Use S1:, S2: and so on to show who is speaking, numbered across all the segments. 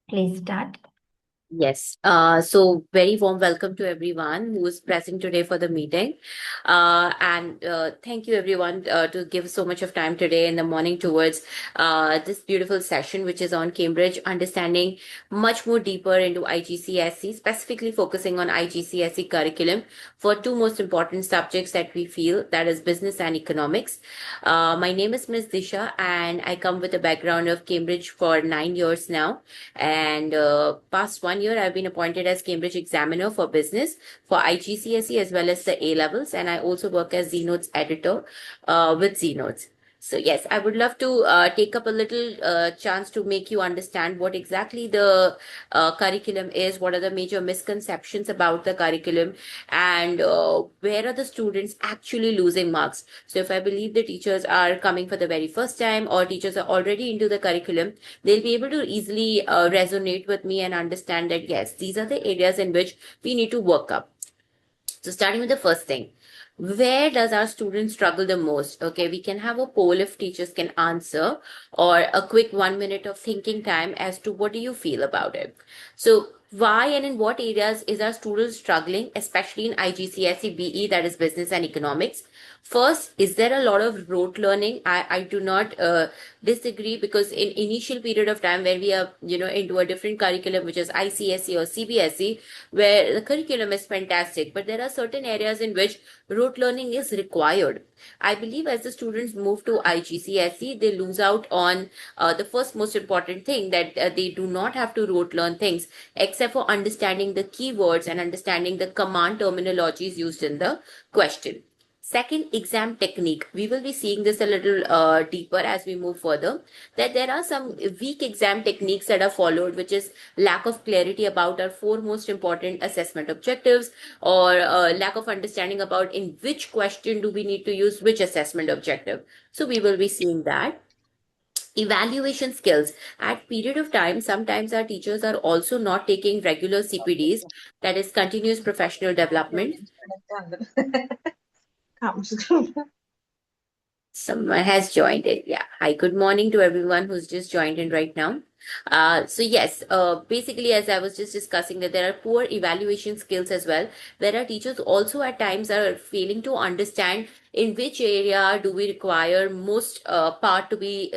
S1: Please start.
S2: Yes. So very warm welcome to everyone who is present today for the meeting. And thank you everyone to give so much of time today in the morning towards this beautiful session, which is on Cambridge, understanding much more deeper into IGCSE, specifically focusing on IGCSE curriculum for two most important subjects that we feel, that is business and economics. My name is Ms. Disha, and I come with a background of Cambridge for 9 years now. And past 1 year, I've been appointed as Cambridge Examiner for Business for IGCSE as well as the A levels. And I also work as Zenotes editor with Zenotes. So yes, I would love to take up a little chance to make you understand what exactly the curriculum is, what are the major misconceptions about the curriculum, and where are the students actually losing marks. So if I believe the teachers are coming for the very first time or teachers are already into the curriculum, they'll be able to easily resonate with me and understand that yes, these are the areas in which we need to work up. So starting with the first thing, where does our students struggle the most? Okay, we can have a poll if teachers can answer, or a quick 1 minute of thinking time as to what do you feel about it. So why and in what areas is our students struggling, especially in IGCSE BE, that is business and economics? First, is there a lot of rote learning? I do not disagree, because in initial period of time where we are, into a different curriculum, which is ICSE or CBSE, where the curriculum is fantastic, but there are certain areas in which rote learning is required. I believe as the students move to IGCSE, they lose out on the first most important thing, that they do not have to rote learn things except for understanding the keywords and understanding the command terminologies used in the question. Second, exam technique. We will be seeing this a little deeper as we move further. That there are some weak exam techniques that are followed, which is lack of clarity about our four most important assessment objectives, or lack of understanding about in which question do we need to use which assessment objective. So we will be seeing that. Evaluation skills. At period of time, sometimes our teachers are also not taking regular CPDs, that is continuous professional development. Someone has joined in. Yeah. Hi, good morning to everyone who's just joined in right now. So yes, basically, as I was just discussing, that there are poor evaluation skills as well, where our teachers also at times are failing to understand in which area do we require most part to be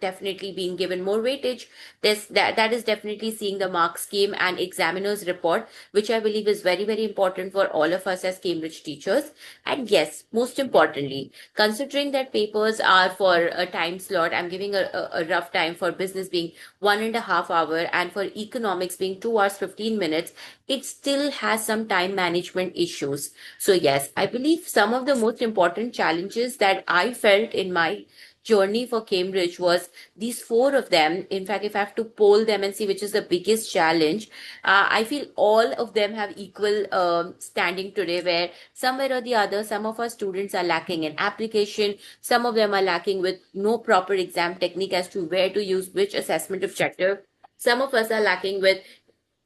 S2: definitely being given more weightage. That is definitely seeing the mark scheme and examiner's report, which I believe is very, very important for all of us as Cambridge teachers. And yes, most importantly, considering that papers are for a time slot, I'm giving a rough time for business being 1.5 hours and for economics being 2 hours 15 minutes, it still has some time management issues. So yes, I believe some of the most important challenges that I felt in my journey for Cambridge was these four of them. In fact, if I have to poll them and see which is the biggest challenge, I feel all of them have equal standing today, where somewhere or the other, some of our students are lacking in application, some of them are lacking with no proper exam technique as to where to use which assessment objective. Some of us are lacking with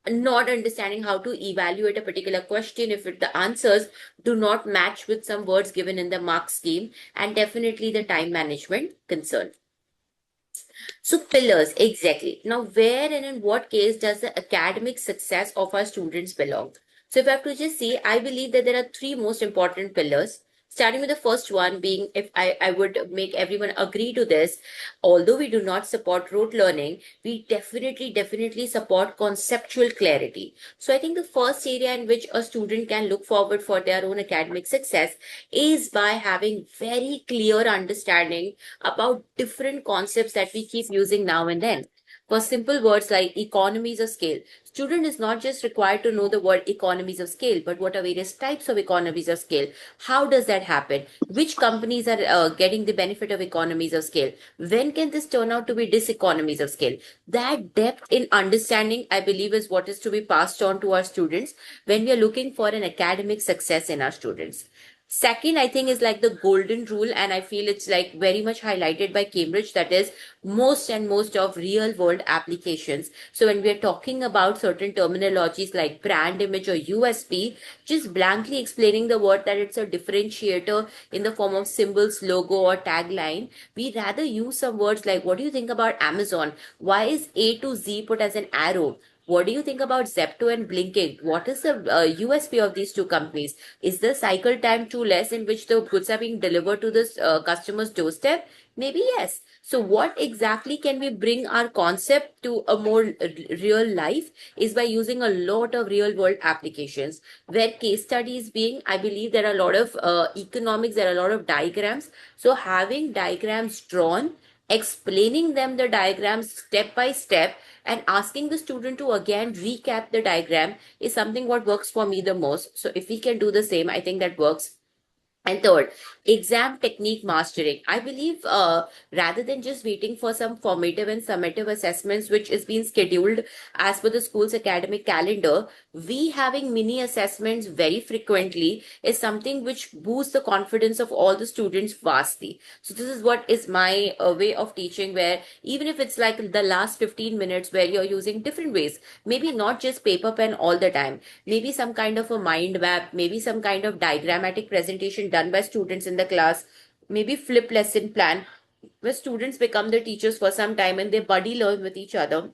S2: not understanding how to evaluate a particular question if the answers do not match with some words given in the mark scheme, and definitely the time management concern. So pillars, exactly. Now, where and in what case does the academic success of our students belong? So if I have to just say, I believe that there are three most important pillars. Starting with the first one being, if I would make everyone agree to this, although we do not support rote learning, we definitely support conceptual clarity. So I think the first area in which a student can look forward for their own academic success is by having very clear understanding about different concepts that we keep using now and then. For simple words like economies of scale, student is not just required to know the word economies of scale, but what are various types of economies of scale? How does that happen? Which companies are getting the benefit of economies of scale? When can this turn out to be diseconomies of scale? That depth in understanding, I believe, is what is to be passed on to our students when we are looking for an academic success in our students. Second, I think is like the golden rule, and I feel it's like very much highlighted by Cambridge, that is most and most of real world applications. So when we are talking about certain terminologies like brand image or USP, just blankly explaining the word that it's a differentiator in the form of symbols, logo, or tagline, we rather use some words like, what do you think about Amazon? Why is A to Z put as an arrow? What do you think about Zepto and Blinkit? What is the USP of these two companies? Is the cycle time too less in which the goods are being delivered to the customer's doorstep? Maybe yes. So, what exactly can we bring our concept to a more real life is by using a lot of real world applications. Where case studies being, I believe there are a lot of economics, there are a lot of diagrams. So, having diagrams drawn, explaining them the diagrams step by step, and asking the student to again recap the diagram is something what works for me the most. So if we can do the same, I think that works. And third, exam technique mastering. I believe rather than just waiting for some formative and summative assessments, which is being scheduled as per the school's academic calendar, we having mini assessments very frequently is something which boosts the confidence of all the students vastly. So this is what is my way of teaching, where even if it's like the last 15 minutes where you're using different ways, maybe not just paper pen all the time, maybe some kind of a mind map, maybe some kind of diagrammatic presentation done by students in the class, maybe flip lesson plan, where students become the teachers for some time and they buddy learn with each other.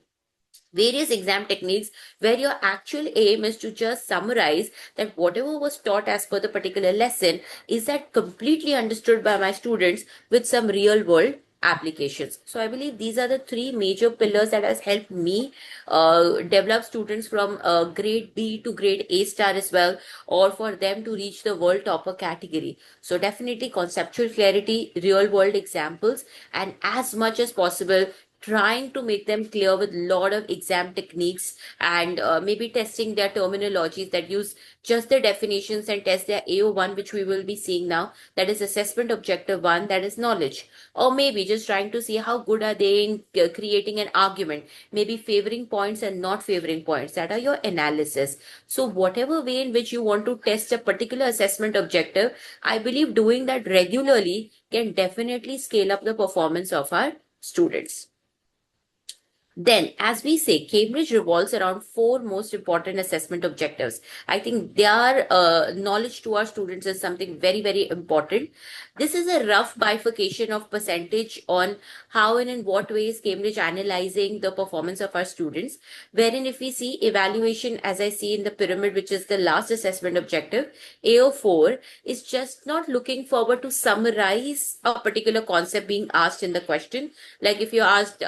S2: Various exam techniques where your actual aim is to just summarize that whatever was taught as per the particular lesson, is that completely understood by my students with some real world applications. So I believe these are the three major pillars that has helped me develop students from grade B to grade A star as well, or for them to reach the world topper category. So definitely conceptual clarity, real world examples, and as much as possible trying to make them clear with a lot of exam techniques, and maybe testing their terminologies that use just the definitions and test their AO1, which we will be seeing now, that is assessment objective 1, that is knowledge. Or maybe just trying to see how good are they in creating an argument, maybe favoring points and not favoring points, that are your analysis. So whatever way in which you want to test a particular assessment objective, I believe doing that regularly can definitely scale up the performance of our students. Then, as we say, Cambridge revolves around four most important assessment objectives. I think their knowledge to our students is something very, very important. This is a rough bifurcation of percentage on how and in what ways Cambridge analyzing the performance of our students. Wherein, if we see evaluation, as I see in the pyramid, which is the last assessment objective, AO4 is just not looking forward to summarize a particular concept being asked in the question. Like if you asked,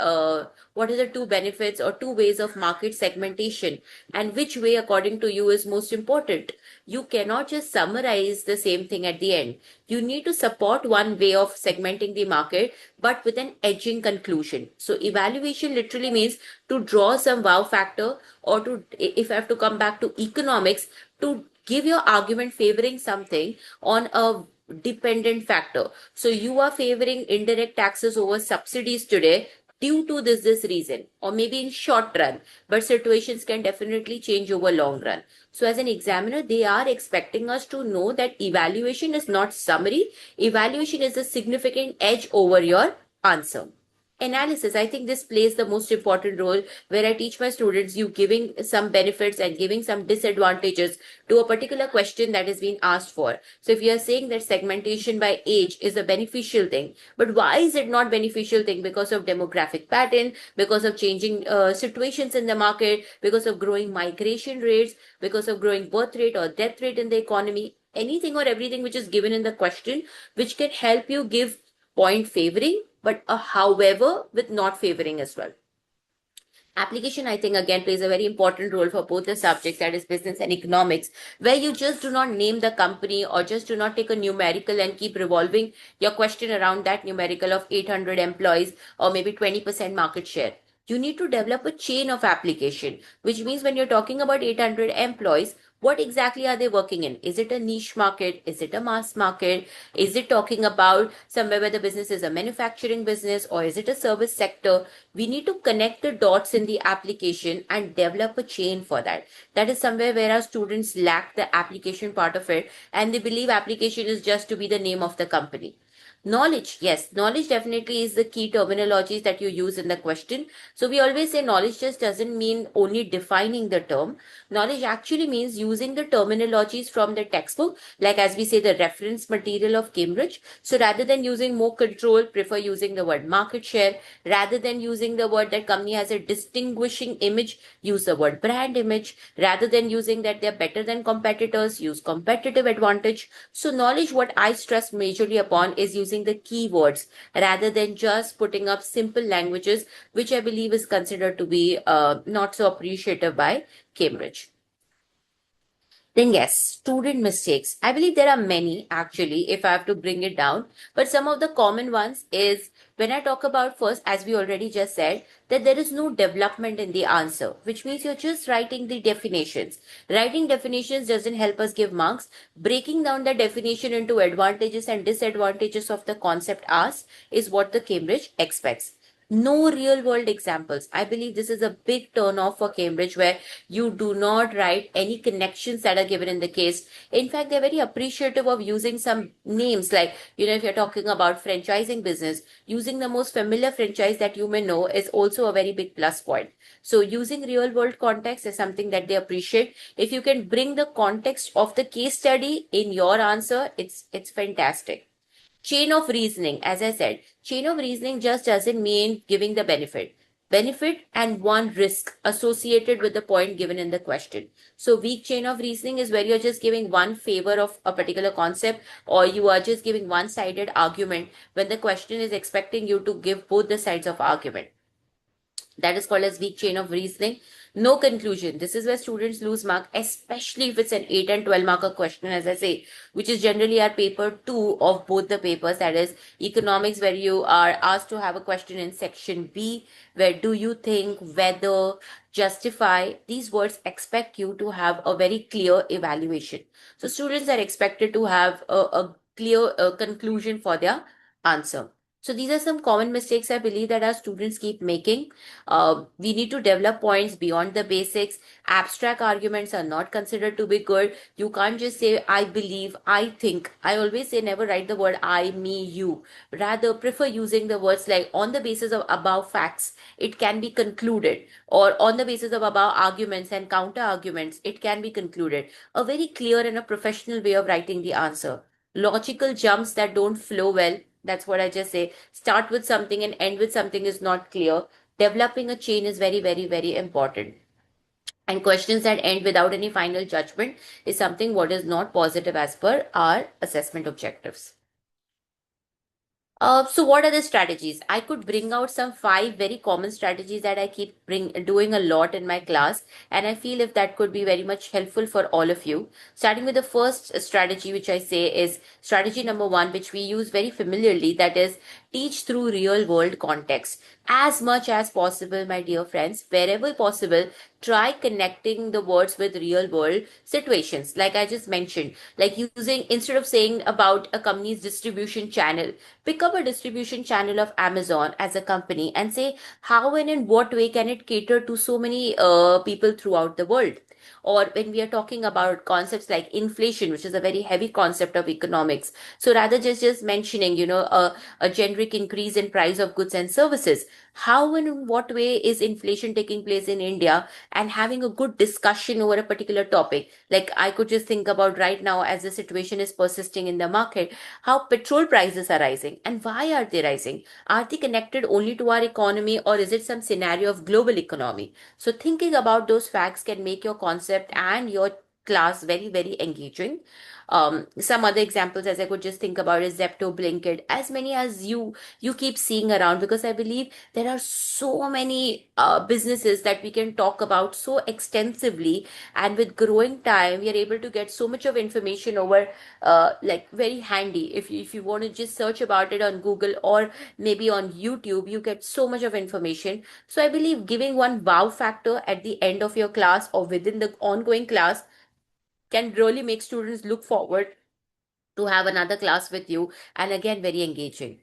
S2: what are the two benefits or two ways of market segmentation, and which way according to you is most important? You cannot just summarize the same thing at the end. You need to support one way of segmenting the market, but with an edging conclusion. So evaluation literally means to draw some wow factor, or to, if I have to come back to economics, to give your argument favoring something on a dependent factor. So you are favoring indirect taxes over subsidies today due to this reason, or maybe in short run, but situations can definitely change over long run. So as an examiner, they are expecting us to know that evaluation is not summary, evaluation is a significant edge over your answer. Analysis, I think this plays the most important role, where I teach my students you giving some benefits and giving some disadvantages to a particular question that is being asked for. So if you are saying that segmentation by age is a beneficial thing, but why is it not beneficial thing? Because of demographic pattern, because of changing situations in the market, because of growing migration rates, because of growing birth rate or death rate in the economy, anything or everything which is given in the question, which can help you give point favoring, but a however with not favoring as well. Application, I think, again plays a very important role for both the subjects, that is business and economics, where you just do not name the company or just do not take a numerical and keep revolving your question around that numerical of 800 employees or maybe 20% market share. You need to develop a chain of application, which means when you're talking about 800 employees, What exactly are they working in? Is it a niche market? Is it a mass market? Is it talking about somewhere where the business is a manufacturing business, or is it a service sector? We need to connect the dots in the application and develop a chain for that. That is somewhere where our students lack the application part of it, and they believe application is just to be the name of the company. Knowledge, yes, knowledge definitely is the key terminologies that you use in the question. So we always say knowledge just doesn't mean only defining the term. Knowledge actually means using the terminologies from the textbook, like as we say, the reference material of Cambridge. So rather than using more control, prefer using the word market share. Rather than using the word that company has a distinguishing image, use the word brand image. Rather than using that they're better than competitors, use competitive advantage. So knowledge, what I stress majorly upon is using the keywords rather than just putting up simple languages, which I believe is considered to be not so appreciative by Cambridge. Then yes, student mistakes. I believe there are many actually, if I have to bring it down. But some of the common ones is when I talk about first, as we already just said, that there is no development in the answer, which means you're just writing the definitions. Writing definitions doesn't help us give marks. Breaking down the definition into advantages and disadvantages of the concept asked is what the Cambridge expects. No real world examples. I believe this is a big turn off for Cambridge where you do not write any connections that are given in the case. In fact, they're very appreciative of using some names like, if you're talking about franchising business, using the most familiar franchise that you may know is also a very big plus point. So using real world context is something that they appreciate. If you can bring the context of the case study in your answer, it's fantastic. Chain of reasoning, as I said, chain of reasoning just doesn't mean giving the benefit and one risk associated with the point given in the question. So weak chain of reasoning is where you're just giving one favor of a particular concept, or you are just giving one sided argument when the question is expecting you to give both the sides of argument. That is called as weak chain of reasoning. No conclusion. This is where students lose mark, especially if it's an 8 and 12 marker question, as I say, which is generally our paper 2 of both the papers. That is economics, where you are asked to have a question in section B, where do you think, whether, justify. These words expect you to have a very clear evaluation. So students are expected to have a clear conclusion for their answer. So these are some common mistakes I believe that our students keep making. We need to develop points beyond the basics. Abstract arguments are not considered to be good. You can't just say, I believe, I think. I always say, never write the word I, me, you. Rather, prefer using the words like on the basis of above facts, it can be concluded, or on the basis of above arguments and counter arguments, it can be concluded. A very clear and a professional way of writing the answer. Logical jumps that don't flow well. That's what I just say. Start with something and end with something is not clear. Developing a chain is very, very, very important. And questions that end without any final judgment is something what is not positive as per our assessment objectives. So what are the strategies? I could bring out some five very common strategies that I keep doing a lot in my class, and I feel if that could be very much helpful for all of you. Starting with the first strategy, which I say is strategy number one, which we use very familiarly, that is teach through real world context. As much as possible, my dear friends, wherever possible, try connecting the words with real world situations. Like I just mentioned, like using, instead of saying about a company's distribution channel, pick up a distribution channel of Amazon as a company and say how and in what way can it cater to so many people throughout the world. Or when we are talking about concepts like inflation, which is a very heavy concept of economics, so rather just mentioning, a generic increase in price of goods and services, how and in what way is inflation taking place in India, and having a good discussion over a particular topic. Like I could just think about right now, as the situation is persisting in the market, how petrol prices are rising and why are they rising. Are they connected only to our economy, or is it some scenario of global economy? So thinking about those facts can make your concept and your class very, very engaging. Some other examples as I could just think about is Zepto, Blinkit, as many as you keep seeing around, because I believe there are so many businesses that we can talk about so extensively, and with growing time we are able to get so much of information over, like very handy. If you want to just search about it on Google or maybe on YouTube, you get so much of information. So I believe giving one wow factor at the end of your class or within the ongoing class can really make students look forward to have another class with you, and again, very engaging.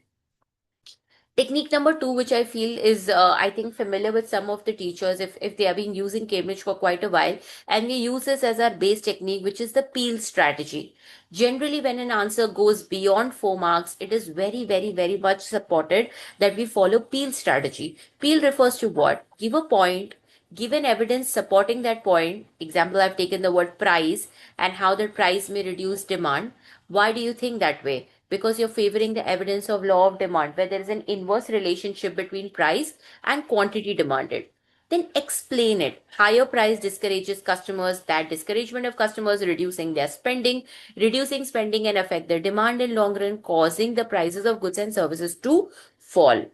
S2: Technique number two, which I feel is, I think, familiar with some of the teachers if they have been using Cambridge for quite a while, and we use this as our base technique, which is the peel strategy. Generally, when an answer goes beyond 4 marks, it is very, very, very much supported that we follow peel strategy. Peel refers to what? Give a point, give an evidence supporting that point. Example, I've taken the word price and how that price may reduce demand. Why do you think that way? Because you're favoring the evidence of law of demand, where there is an inverse relationship between price and quantity demanded. Then explain it. Higher price discourages customers. That discouragement of customers reducing their spending. Reducing spending and affect their demand in long run, causing the prices of goods and services to fall.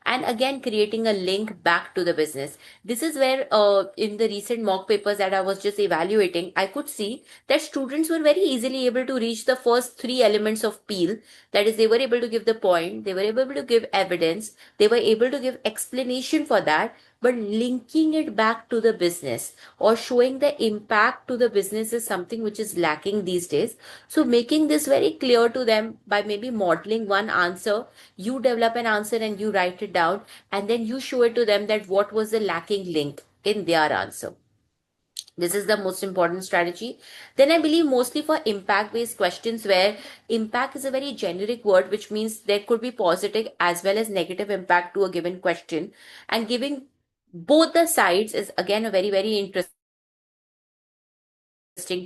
S2: And again, creating a link back to the business. This is where, in the recent mock papers that I was just evaluating, I could see that students were very easily able to reach the first three elements of peel. That is, they were able to give the point, they were able to give evidence, they were able to give explanation for that, but linking it back to the business or showing the impact to the business is something which is lacking these days. So making this very clear to them by maybe modeling one answer, you develop an answer and you write it down, and then you show it to them that what was the lacking link in their answer. This is the most important strategy. Then I believe mostly for impact based questions, where impact is a very generic word, which means there could be positive as well as negative impact to a given question. And giving both the sides is again a very, very interesting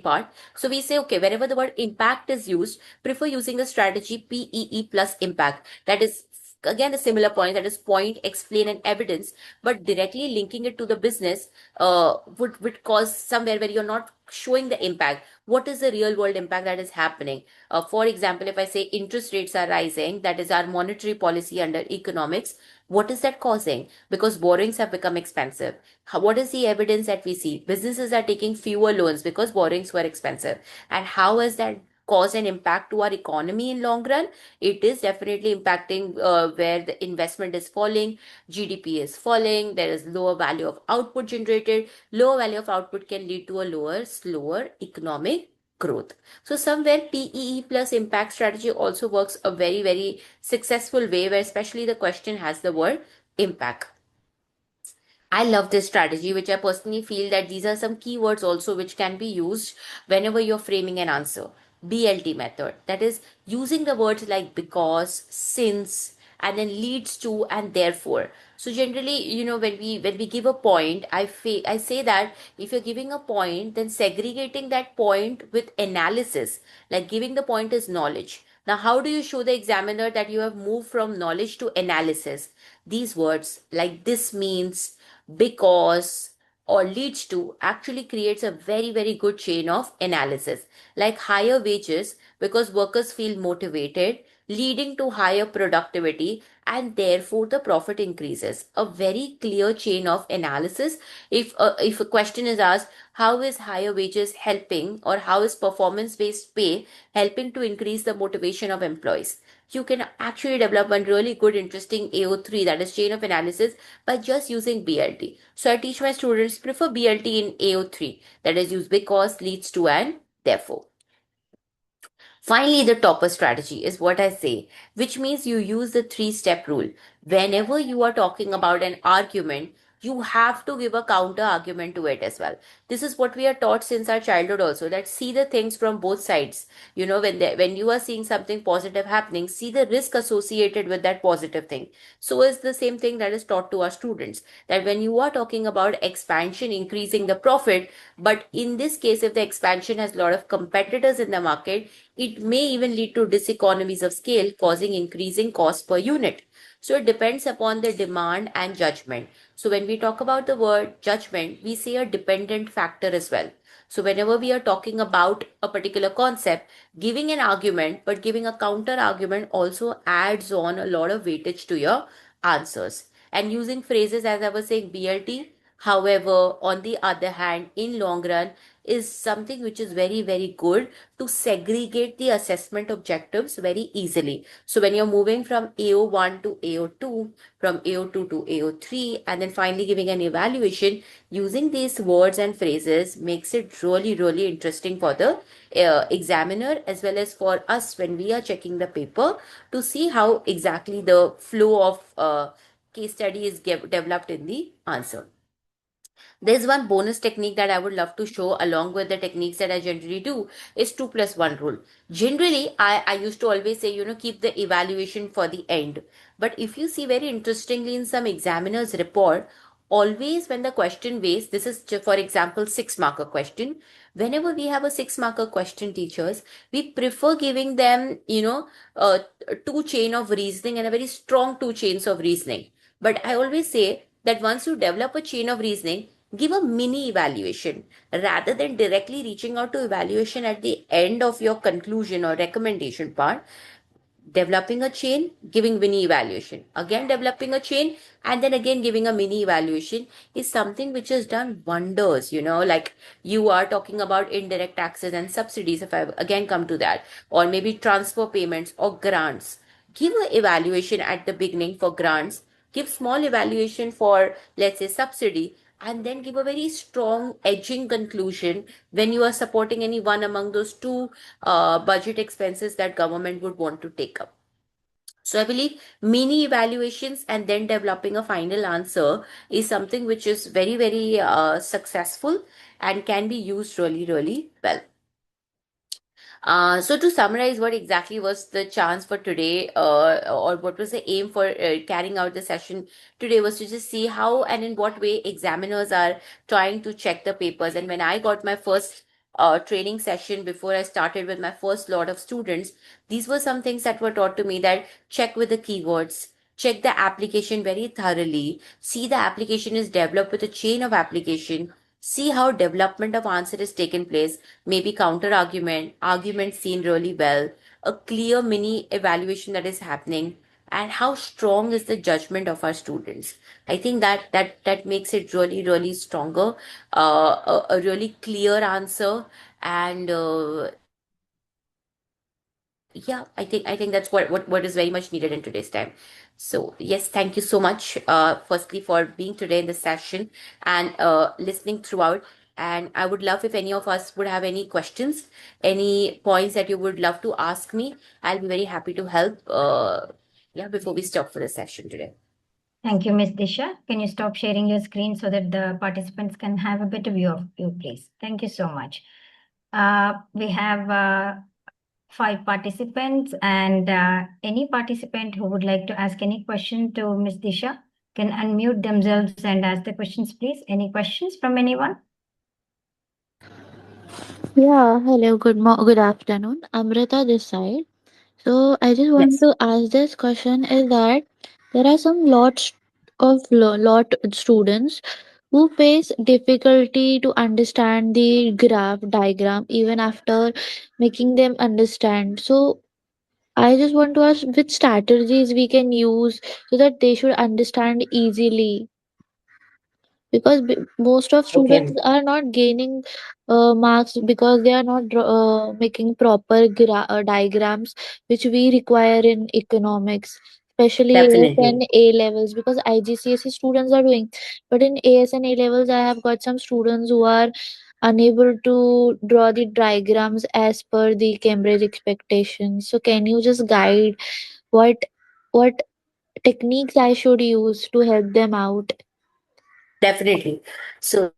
S2: part. So we say, okay, wherever the word impact is used, prefer using the strategy PEE plus impact. That is again a similar point, that is point, explain, and evidence, but directly linking it to the business would cause somewhere where you're not showing the impact. What is the real world impact that is happening? For example, if I say interest rates are rising, that is our monetary policy under economics. What is that causing? Because borrowings have become expensive. What is the evidence that we see? Businesses are taking fewer loans because borrowings were expensive. And how has that caused an impact to our economy in long run? It is definitely impacting where the investment is falling, GDP is falling, there is lower value of output generated. Lower value of output can lead to a lower, slower economic growth. So somewhere PEE plus impact strategy also works a very, very successful way, where especially the question has the word impact. I love this strategy, which I personally feel that these are some keywords also which can be used whenever you're framing an answer. BLT method, that is using the words like because, since, and then leads to and therefore. So generally, when we give a point, I say that if you're giving a point, then segregating that point with analysis, like giving the point is knowledge. Now, how do you show the examiner that you have moved from knowledge to analysis? These words like this means, because, or leads to actually creates a very, very good chain of analysis. Like higher wages because workers feel motivated, leading to higher productivity, and therefore the profit increases. A very clear chain of analysis. If a question is asked, how is higher wages helping, or how is performance based pay helping to increase the motivation of employees? You can actually develop one really good, interesting AO3, that is chain of analysis, by just using BLT. So I teach my students prefer BLT in AO3, that is use because, leads to, and therefore. Finally, the topper strategy is what I say, which means you use the three-step rule. Whenever you are talking about an argument, you have to give a counter argument to it as well. This is what we are taught since our childhood also, that see the things from both sides. When you are seeing something positive happening, see the risk associated with that positive thing. So is the same thing that is taught to our students, that when you are talking about expansion, increasing the profit, but in this case, if the expansion has a lot of competitors in the market, it may even lead to diseconomies of scale, causing increasing cost per unit. So it depends upon the demand and judgment. So when we talk about the word judgment, we say a dependent factor as well. So whenever we are talking about a particular concept, giving an argument, but giving a counter argument also adds on a lot of weightage to your answers. And using phrases, as I was saying, BLT, However, on the other hand, in long run, is something which is very, very good to segregate the assessment objectives very easily. So when you're moving from AO1 to AO2, from AO2 to AO3, and then finally giving an evaluation, using these words and phrases makes it really, really interesting for the examiner as well as for us when we are checking the paper to see how exactly the flow of case study is developed in the answer. There's one bonus technique that I would love to show along with the techniques that I generally do is 2+1 rule. Generally, I used to always say, keep the evaluation for the end. But if you see very interestingly in some examiner's report, always when the question weighs, this is for example, 6 marker question. Whenever we have a 6 marker question, teachers, we prefer giving them, two chain of reasoning and a very strong two chains of reasoning. But I always say that once you develop a chain of reasoning, give a mini evaluation rather than directly reaching out to evaluation at the end of your conclusion or recommendation part. Developing a chain, giving mini evaluation, again developing a chain, and then again giving a mini evaluation is something which has done wonders. Like you are talking about indirect taxes and subsidies, if I again come to that, or maybe transfer payments or grants. Give an evaluation at the beginning for grants, give small evaluation for, let's say, subsidy, and then give a very strong edging conclusion when you are supporting any one among those two budget expenses that government would want to take up. So I believe mini evaluations and then developing a final answer is something which is very, very successful and can be used really, really well. So to summarize, what exactly was the chance for today, or what was the aim for carrying out the session today, was to just see how and in what way examiners are trying to check the papers. And when I got my first training session before I started with my first lot of students, these were some things that were taught to me, that check with the keywords. Check the application very thoroughly. See the application is developed with a chain of application. See how development of answer is taken place, maybe counter argument, argument seen really well, a clear mini evaluation that is happening, and how strong is the judgment of our students. I think that makes it really, really stronger, a really clear answer, and yeah, I think that's what is very much needed in today's time. So yes, thank you so much, firstly, for being today in the session and listening throughout. And I would love if any of us would have any questions, any points that you would love to ask me. I'll be very happy to help. Yeah, before we stop for the session today.
S1: Thank you, Ms. Disha. Can you stop sharing your screen so that the participants can have a better view of you, please? Thank you so much. We have 5 participants, and any participant who would like to ask any question to Ms. Disha can unmute themselves and ask the questions, please. Any questions from anyone?
S3: Yeah, hello, good afternoon. Amrita this side. So I just want
S2: Yes.
S3: to ask this question is that there are some lot students who face difficulty to understand the graph diagram even after making them understand. So I just want to ask which strategies we can use so that they should understand easily, because most of students
S2: Okay.
S3: are not gaining marks because they are not making proper diagrams which we require in economics, especially ASN
S2: Definitely.
S3: A levels, because IGCSE students are doing, but in ASN A levels I have got some students who are unable to draw the diagrams as per the Cambridge expectations. So can you just guide what what techniques I should use to help them out?
S2: Definitely. So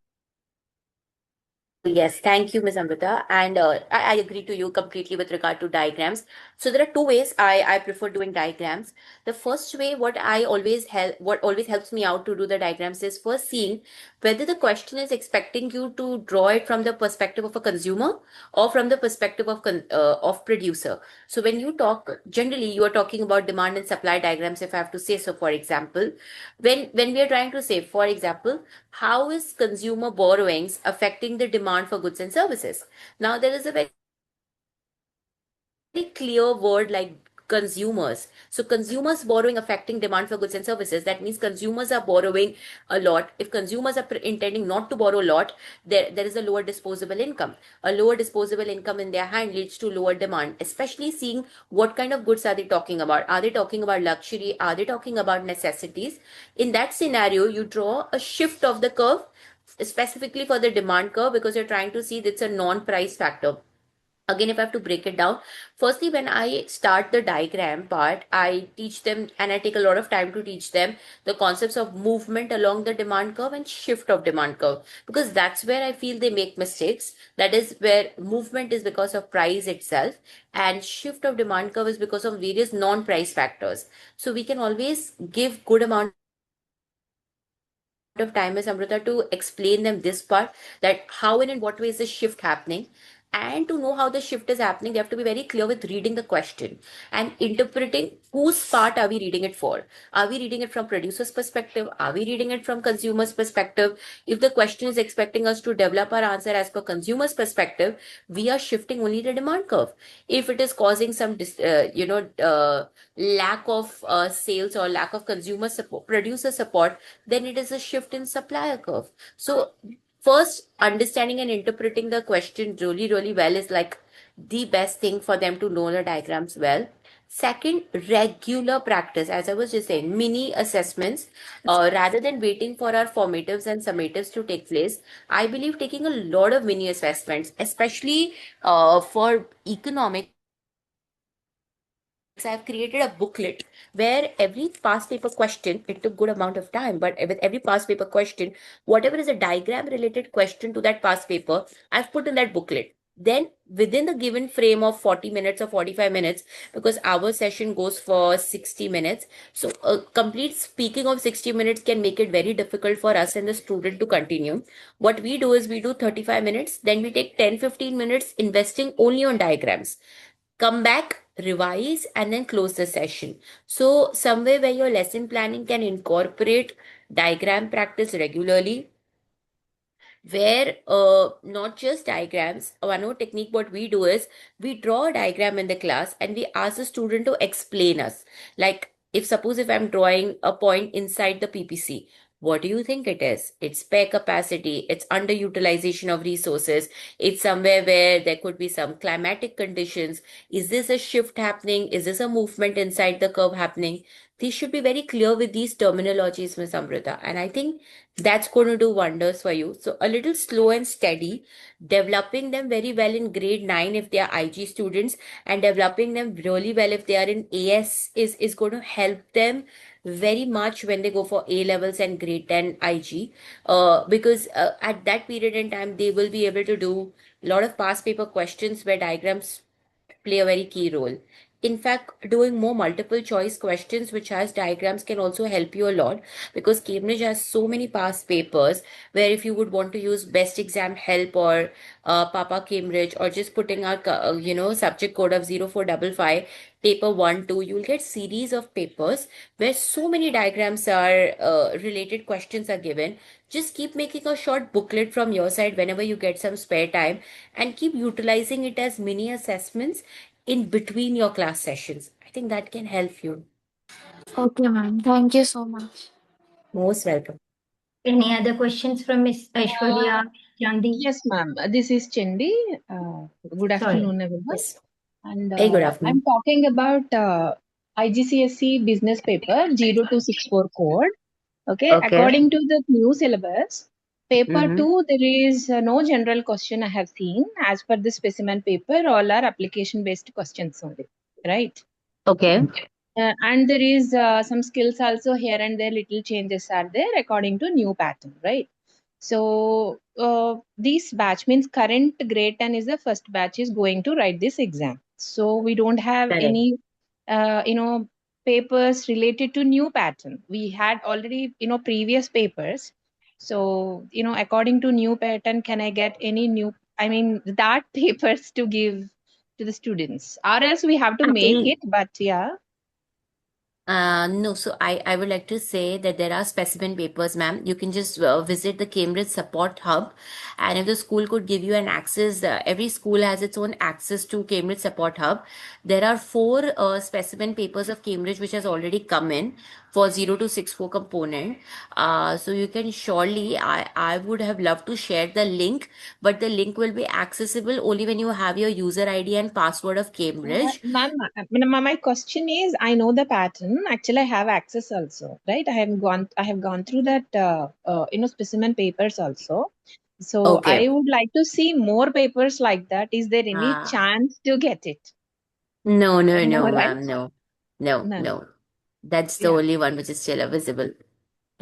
S2: yes, thank you, Ms. Amrita. And I agree to you completely with regard to diagrams. So there are two ways I prefer doing diagrams. The first way, what always helps me out to do the diagrams is first seeing whether the question is expecting you to draw it from the perspective of a consumer or from the perspective of producer. So when you talk, generally you are talking about demand and supply diagrams, if I have to say so. For example, when we are trying to say, for example, how is consumer borrowings affecting the demand for goods and services? Now there is a very clear word like consumer borrowings. consumers. So consumers borrowing affecting demand for goods and services. That means consumers are borrowing a lot. If consumers are intending not to borrow a lot, there is a lower disposable income. A lower disposable income in their hand leads to lower demand, especially seeing what kind of goods are they talking about. Are they talking about luxury? Are they talking about necessities? In that scenario, you draw a shift of the curve specifically for the demand curve because you're trying to see it's a non-price factor. Again, if I have to break it down, firstly, when I start the diagram part, I teach them and I take a lot of time to teach them the concepts of movement along the demand curve and shift of demand curve, because that's where I feel they make mistakes. That is where movement is because of price itself and shift of demand curve is because of various non-price factors. So we can always give good amount of time as Amrita to explain them this part, that how and in what way is the shift happening. And to know how the shift is happening, they have to be very clear with reading the question and interpreting whose part are we reading it for. Are we reading it from producer's perspective? Are we reading it from consumer's perspective? If the question is expecting us to develop our answer as per consumer's perspective, we are shifting only the demand curve. If it is causing some lack of sales or lack of consumer support, producer support, then it is a shift in supplier curve. So first, understanding and interpreting the question really, really well is like the best thing for them to know the diagrams well. Second, regular practice, as I was just saying, mini assessments, rather than waiting for our formatives and summatives to take place. I believe taking a lot of mini assessments, especially for economics, I've created a booklet where every past paper question, it took good amount of time, but with every past paper question, whatever is a diagram related question to that past paper, I've put in that booklet. Then within the given frame of 40 minutes or 45 minutes, because our session goes for 60 minutes. So a complete speaking of 60 minutes can make it very difficult for us and the student to continue. What we do is we do 35 minutes, then we take 10-15 minutes investing only on diagrams, come back, revise, and then close the session. So, somewhere where your lesson planning can incorporate diagram practice regularly, where not just diagrams. One more technique what we do is we draw a diagram in the class and we ask the student to explain us. Like if suppose if I'm drawing a point inside the PPC, what do you think it is? It's spare capacity, it's underutilization of resources, it's somewhere where there could be some climatic conditions. Is this a shift happening? Is this a movement inside the curve happening? These should be very clear with these terminologies, Ms. Amrita. And I think that's going to do wonders for you. So a little slow and steady, developing them very well in grade 9 if they are IG students, and developing them really well if they are in AS is going to help them very much when they go for A levels and grade 10 IG. Because at that period in time, they will be able to do a lot of past paper questions where diagrams play a very key role. In fact, doing more multiple choice questions which has diagrams can also help you a lot, because Cambridge has so many past papers where if you would want to use best exam help or Papa Cambridge, or just putting out subject code of 0455 paper 1 2, you'll get series of papers where so many diagrams are related questions are given. Just keep making a short booklet from your side whenever you get some spare time, and keep utilizing it as mini assessments in between your class sessions. I think that can help you.
S3: Okay, ma'am. Thank you so much.
S2: Most welcome.
S1: Any other questions from Miss Aishwarya Gandhi?
S4: Yes, ma'am. This is Chendi. Good
S1: Sorry.
S4: afternoon, everyone.
S2: Yes.
S4: And
S2: Very good afternoon.
S4: I'm talking about IGCSE business paper 0264 code. Okay.
S2: Okay.
S4: According to the new syllabus, paper
S2: Mhm.
S4: 2, there is no general question I have seen. As per the specimen paper, all are application based questions only. Right.
S2: Okay.
S4: And there is some skills also here and there, little changes are there according to new pattern, right? So this batch means current grade 10 is the first batch is going to write this exam. So we don't have
S2: Correct.
S4: any, papers related to new pattern. We had already, previous papers. So, according to new pattern, can I get any new, that papers to give to the students, or else we have to make
S2: Actually,
S4: it, but yeah.
S2: No, so I would like to say that there are specimen papers, ma'am. You can just visit the Cambridge Support Hub, and if the school could give you an access, every school has its own access to Cambridge Support Hub. There are four specimen papers of Cambridge which has already come in for 0 to 6 4 component. So you can surely, I would have loved to share the link, but the link will be accessible only when you have your user ID and password of Cambridge.
S4: Ma'am, my question is, I know the pattern. Actually, I have access also, right? I have gone through that, specimen papers also. So
S2: Okay.
S4: I would like to see more papers like that. Is there any
S2: Uh,
S4: chance to get it?
S2: No, no,
S4: No,
S2: no,
S4: right?
S2: ma'am. No, no,
S4: No, no.
S2: no. That's the
S4: Yeah.
S2: only one which is still visible.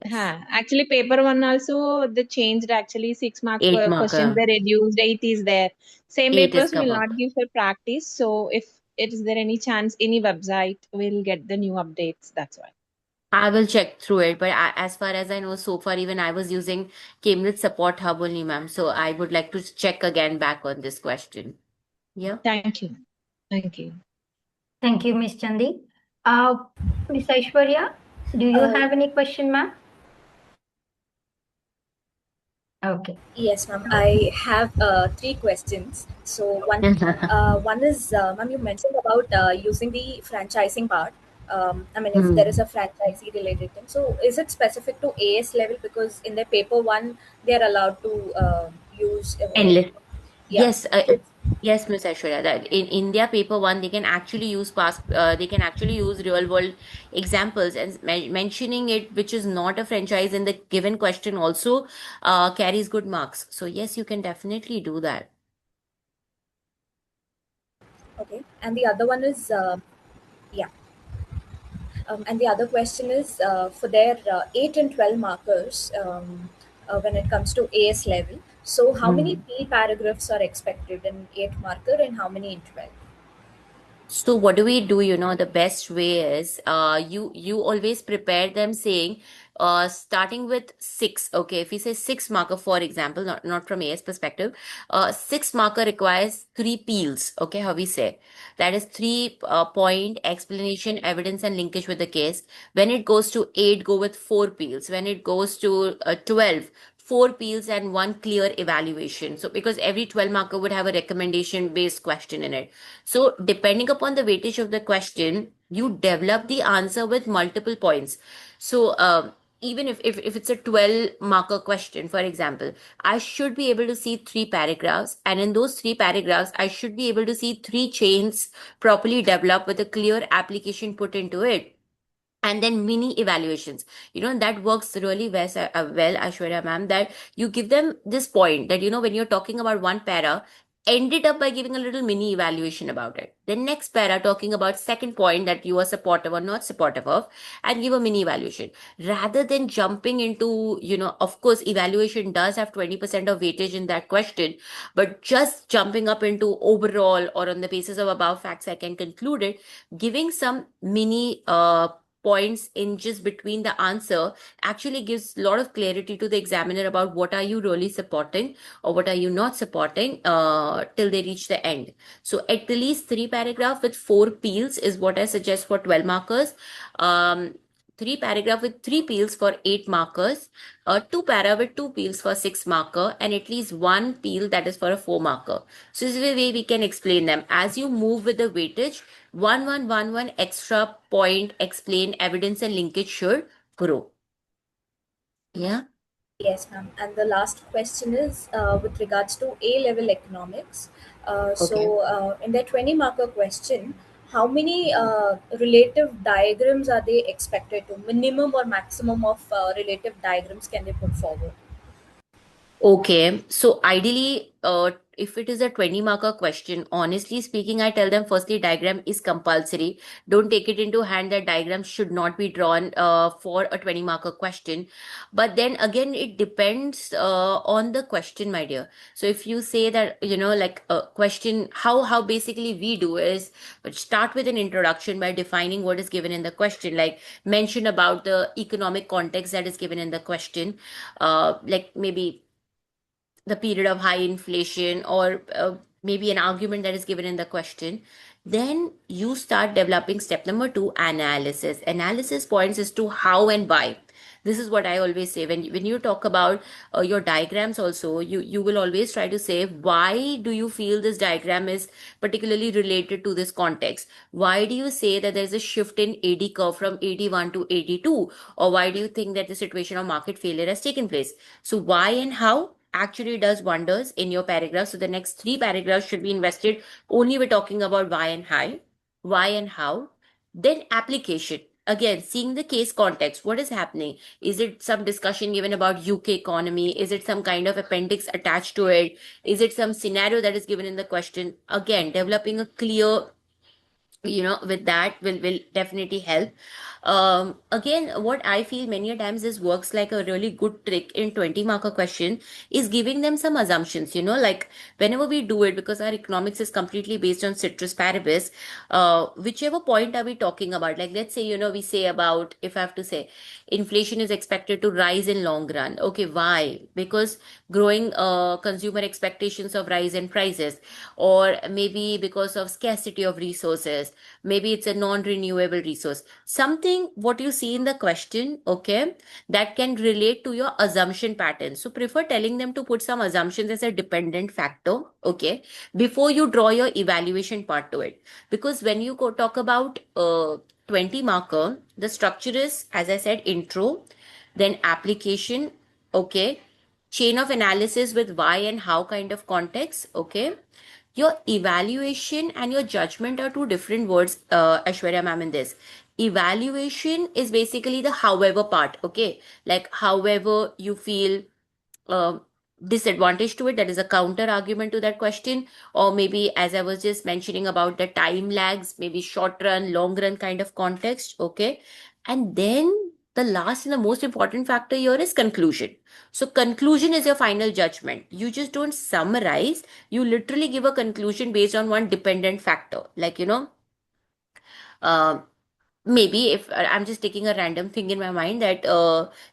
S2: Yes.
S4: Actually, paper one also they changed. Actually, 6 mark
S2: 8
S4: questions
S2: marker.
S4: they reduced. 8 is there. Same
S2: 8 is
S4: papers
S2: come
S4: will
S2: up.
S4: not give for practice. So if it is there any chance, any website will get the new updates. That's why.
S2: I will check through it, but as far as I know, so far, even I was using Cambridge Support Hub only, ma'am. So I would like to check again back on this question. Yeah.
S4: Thank you. Thank you.
S1: Thank you, Miss Chandi. Uh, Miss Aishwarya, do you
S5: Uh,
S1: have any question, ma'am? Okay.
S5: yes, ma'am. I have three questions. So one is, ma'am, you mentioned about using the franchising part. I mean, if there is
S2: Hmm.
S5: a franchisee related thing, so is it specific to AS level? Because in the paper one, they are allowed to use,
S2: Endless.
S5: yeah.
S2: Yes,
S5: So it's,
S2: yes, Miss Aishwarya, that in India paper one, they can actually use real world examples and mentioning it, which is not a franchise in the given question also carries good marks. So yes, you can definitely do that.
S5: okay. And the other one is, yeah. And the other question is for their 8 and 12 markers when it comes to AS level. So, how many
S2: Hmm.
S5: P paragraphs are expected in 8 marker and how many in 12?
S2: So what do we do? The best way is you always prepare them saying starting with six. Okay, if we say 6 marker, for example, not from AS perspective, 6 marker requires three peels. Okay, how we say that is 3 point explanation, evidence, and linkage with the case. When it goes to 8, go with 4 peels. When it goes to 12, 4 peels and one clear evaluation. So because every 12 marker would have a recommendation based question in it. So, depending upon the weightage of the question, you develop the answer with multiple points. So, even if it's a 12 marker question, for example, I should be able to see 3 paragraphs, and in those 3 paragraphs, I should be able to see 3 chains properly developed with a clear application put into it, and then mini evaluations. That works really well, Ashwarya ma'am, that you give them this point that when you're talking about one para, end it up by giving a little mini evaluation about it. Then next para talking about second point that you are supportive or not supportive of, and give a mini evaluation, rather than jumping into, of course evaluation does have 20% of weightage in that question, but just jumping up into overall or on the basis of above facts I can conclude it, giving some mini points in just between the answer actually gives a lot of clarity to the examiner about what are you really supporting or what are you not supporting till they reach the end. So at least 3 paragraph with 4 peels is what I suggest for 12 markers. 3 paragraph with 3 peels for 8 markers, 2 para with 2 peels for 6 marker, and at least 1 peel that is for a 4 marker. So this is the way we can explain them. As you move with the weightage, one extra point explain evidence and linkage should grow. Yeah.
S5: Yes, ma'am. And the last question is with regards to A level economics.
S2: Okay.
S5: In their 20 marker question, how many relative diagrams are they expected to? Minimum or maximum of relative diagrams can they put forward?
S2: Okay, so ideally, if it is a 20 marker question, honestly speaking, I tell them firstly, diagram is compulsory. Don't take it into hand that diagrams should not be drawn for a 20 marker question. But then again, it depends on the question, my dear. So if you say that, like a question, how basically we do is start with an introduction by defining what is given in the question, like mention about the economic context that is given in the question, like maybe the period of high inflation or maybe an argument that is given in the question, then you start developing step number 2, analysis. Analysis points as to how and why. This is what I always say when you talk about your diagrams also, you will always try to say, why do you feel this diagram is particularly related to this context? Why do you say that there's a shift in AD curve from 81 to 82? Or why do you think that the situation of market failure has taken place? So why and how actually does wonders in your paragraph. So the next 3 paragraphs should be invested only with talking about why and how. Then application. Again, seeing the case context, what is happening? Is it some discussion given about UK economy? Is it some kind of appendix attached to it? Is it some scenario that is given in the question? Again, developing a clear, with that will definitely help. Again, what I feel many a times is works like a really good trick in 20 marker question is giving them some assumptions, like whenever we do it, because our economics is completely based on ceteris paribus, whichever point are we talking about? Like, let's say, we say about, if I have to say, inflation is expected to rise in long run. Okay, why? Because growing consumer expectations of rise in prices, or maybe because of scarcity of resources, maybe it's a non-renewable resource, something what you see in the question, okay, that can relate to your assumption pattern. So prefer telling them to put some assumptions as a dependent factor, okay, before you draw your evaluation part to it. Because when you go talk about 20 marker, the structure is, as I said, intro, then application, okay, chain of analysis with why and how kind of context, okay. Your evaluation and your judgment are two different words, Aishwarya ma'am, in this. Evaluation is basically the however part, okay? Like, however you feel disadvantage to it, that is a counter argument to that question. Or maybe, as I was just mentioning about the time lags, maybe short run, long run kind of context, okay? And then the last and the most important factor here is conclusion. So conclusion is your final judgment. You just don't summarize, you literally give a conclusion based on one dependent factor. Like, uh, maybe if I'm just taking a random thing in my mind, that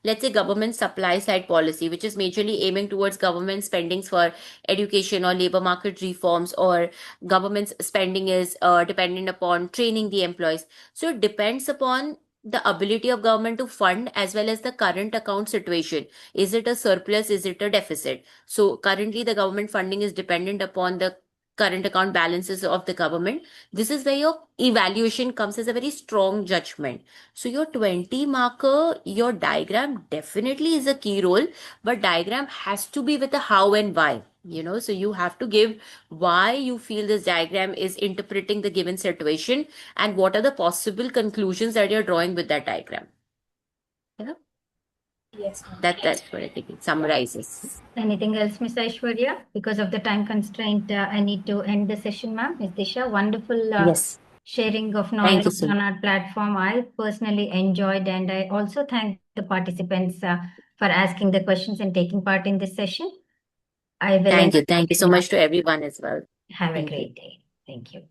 S2: let's say government supply side policy, which is majorly aiming towards government spendings for education or labor market reforms, or government's spending is dependent upon training the employees. So it depends upon the ability of government to fund, as well as the current account situation. Is it a surplus? Is it a deficit? So currently the government funding is dependent upon the current account balances of the government. This is where your evaluation comes as a very strong judgment. So your 20 marker, your diagram definitely is a key role, but diagram has to be with a how and why. So you have to give why you feel this diagram is interpreting the given situation, and what are the possible conclusions that you're drawing with that diagram.
S5: Yes, ma'am.
S2: That's what I think it summarizes.
S1: Anything else, Ms. Aishwarya? Because of the time constraint, I need to end the session, ma'am. Ms. Disha, wonderful
S2: Yes.
S1: sharing of
S2: Thank you,
S1: knowledge
S2: sir.
S1: on our platform. I personally enjoyed, and I also thank the participants for asking the questions and taking part in this session. I will
S2: Thank you. Thank you so much to everyone as well.
S1: have a
S2: Thank you.
S1: great day. Thank you.